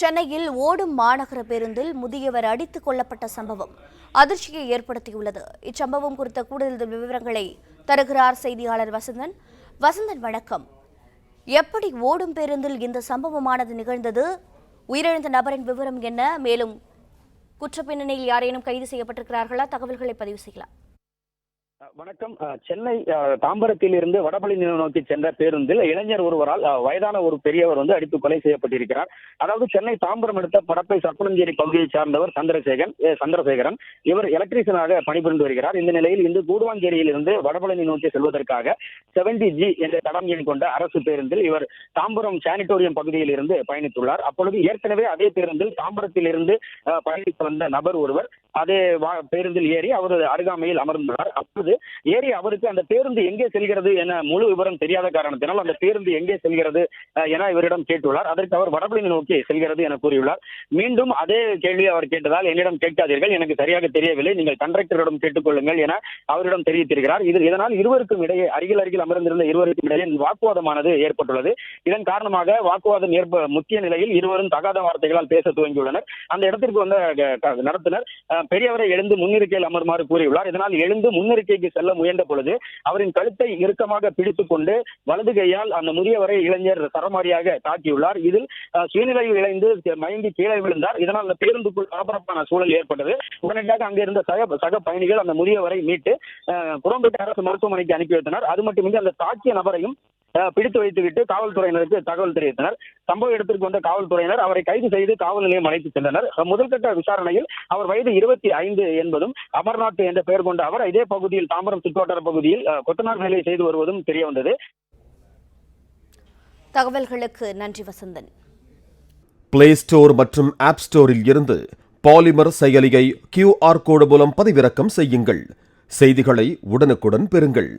சென்னையில் ஓடும் மாநகர பேருந்தில் முதியவர் அடித்துக் கொல்லப்பட்ட சம்பவம் அதிர்ச்சியை ஏற்படுத்தியுள்ளது. இச்சம்பவம் குறித்த கூடுதல் விவரங்களை தருகிறார் செய்தியாளர் வசந்தன். வணக்கம். எப்படி ஓடும் பேருந்தில் இந்த சம்பவமானது நிகழ்ந்தது? உயிரிழந்த நபரின் விவரம் என்ன? மேலும் குற்றப்பின்னணியில் யாரேனும் கைது செய்யப்பட்டிருக்கிறார்களா? தகவல்களை பதிவு செய்யலாம். வணக்கம். சென்னை தாம்பரத்தில் இருந்து வடபழனி நோக்கி சென்ற பேருந்தில் இளைஞர் ஒருவரால் வயதான ஒரு பெரியவர் அடித்து கொலை செய்யப்பட்டிருக்கிறார். அதாவது சென்னை தாம்பரம் அடுத்த படப்பை சர்ப்பனஞ்சேரி பகுதியை சார்ந்தவர் சந்திரசேகரன். இவர் எலக்ட்ரீஷியனாக பணிபுரிந்து வருகிறார். இந்த நிலையில் இன்று கூடுவாஞ்சேரியில் இருந்து வடபழனி நோக்கி செல்வதற்காக 70G என்ற தடம் எண் கொண்ட அரசு பேருந்தில் இவர் தாம்பரம் சானிட்டோரியம் பகுதியில் இருந்து பயணித்துள்ளார். அப்பொழுது ஏற்கனவே அதே பேருந்தில் தாம்பரத்தில் இருந்து பயணித்து வந்த நபர் ஒருவர் அதே பேருந்தில் ஏறி அவர் அருகாமையில் அமர்ந்துள்ளார். அப்போது ஏறி அவருக்கு அந்த பேருந்து எங்கே செல்கிறது என முழு விவரம் தெரியாத காரணத்தினால் அந்த பேருந்து எங்கே செல்கிறது என இவரிடம் கேட்டுள்ளார். அதற்கு அவர் வடபழனி நோக்கி செல்கிறது என கூறியுள்ளார். மீண்டும் அதே கேள்வியை அவர் கேட்டதால் என்னிடம் கேட்காதீர்கள், எனக்கு சரியாக தெரியவில்லை, நீங்கள் கண்டக்டரிடம் கேட்டுக்கொள்ளுங்கள் என அவரிடம் தெரிவித்திருக்கிறார். இதனால் இருவருக்கும் இடையே அருகில் அமர்ந்திருந்த இருவருக்கும் இடையே வாக்குவாதமானது ஏற்பட்டுள்ளது. இதன் காரணமாக வாக்குவாதம் முக்கிய நிலையில் இருவரும் தகாத வார்த்தைகளால் பேச துவங்கியுள்ளனர். அந்த இடத்திற்கு வந்த நடத்துனர் பெரியவரை எழுந்து முன்னிருக்கையில் அமருமாறு கூறியுள்ளார். இதனால் எழுந்து முன்னிருக்கைக்கு செல்ல முயன்ற பொழுது அவரின் கழுத்தை இறுக்கமாக பிடித்துக் கொண்டு வலது கையால் அந்த முதியவரை இளைஞர் சரமாரியாக தாக்கியுள்ளார். இதில் சுயநிலையில் இழைந்து மயங்கி கீழே விழுந்தார். இதனால் அந்த பேருந்துக்குள் பரபரப்பான சூழல் ஏற்பட்டது. உடனடியாக அங்கிருந்த சக பயணிகள் அந்த முதியவரை மீட்டு குரோம்பேட்டை அரசு மருத்துவமனைக்கு அனுப்பி வைத்தனர். அது மட்டுமின்றி அந்த தாக்கிய நபரையும் பிடித்து வைத்துவிட்டு காவல்துறையினருக்கு தகவல் தெரிவித்தனர். சம்பவ இடத்திற்கு வந்த காவல்துறையினர் அவரை கைது செய்து காவல் நிலையம் அழைத்து சென்றனர். முதல்கட்ட விசாரணையில் அவர் வயது 25 என்பதும் அமர்நாத் என்ற பெயர் கொண்ட அவர் இதே பகுதியில் தாம்பரம் சுற்றுவட்டார பகுதியில் கொத்தனார் வேலை செய்து வருவதும் தெரிய வந்தது. தகவல்களுக்கு நன்றி வசந்தன். பிளே ஸ்டோர் மற்றும் ஆப் ஸ்டோரில் இருந்து பாலிமர் செயலியை QR கோடு மூலம் பதிவிறக்கம் செய்யுங்கள். செய்திகளை உடனுக்குடன் பெறுங்கள்.